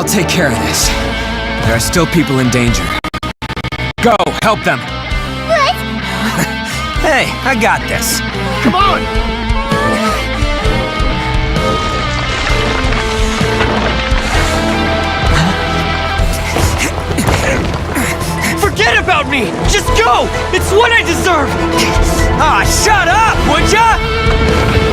take care of this. There are still people in danger. Go, help them! What? Hey, I got this. Come on! Forget about me! Just go! It's what I deserve! Ah, shut up, would ya?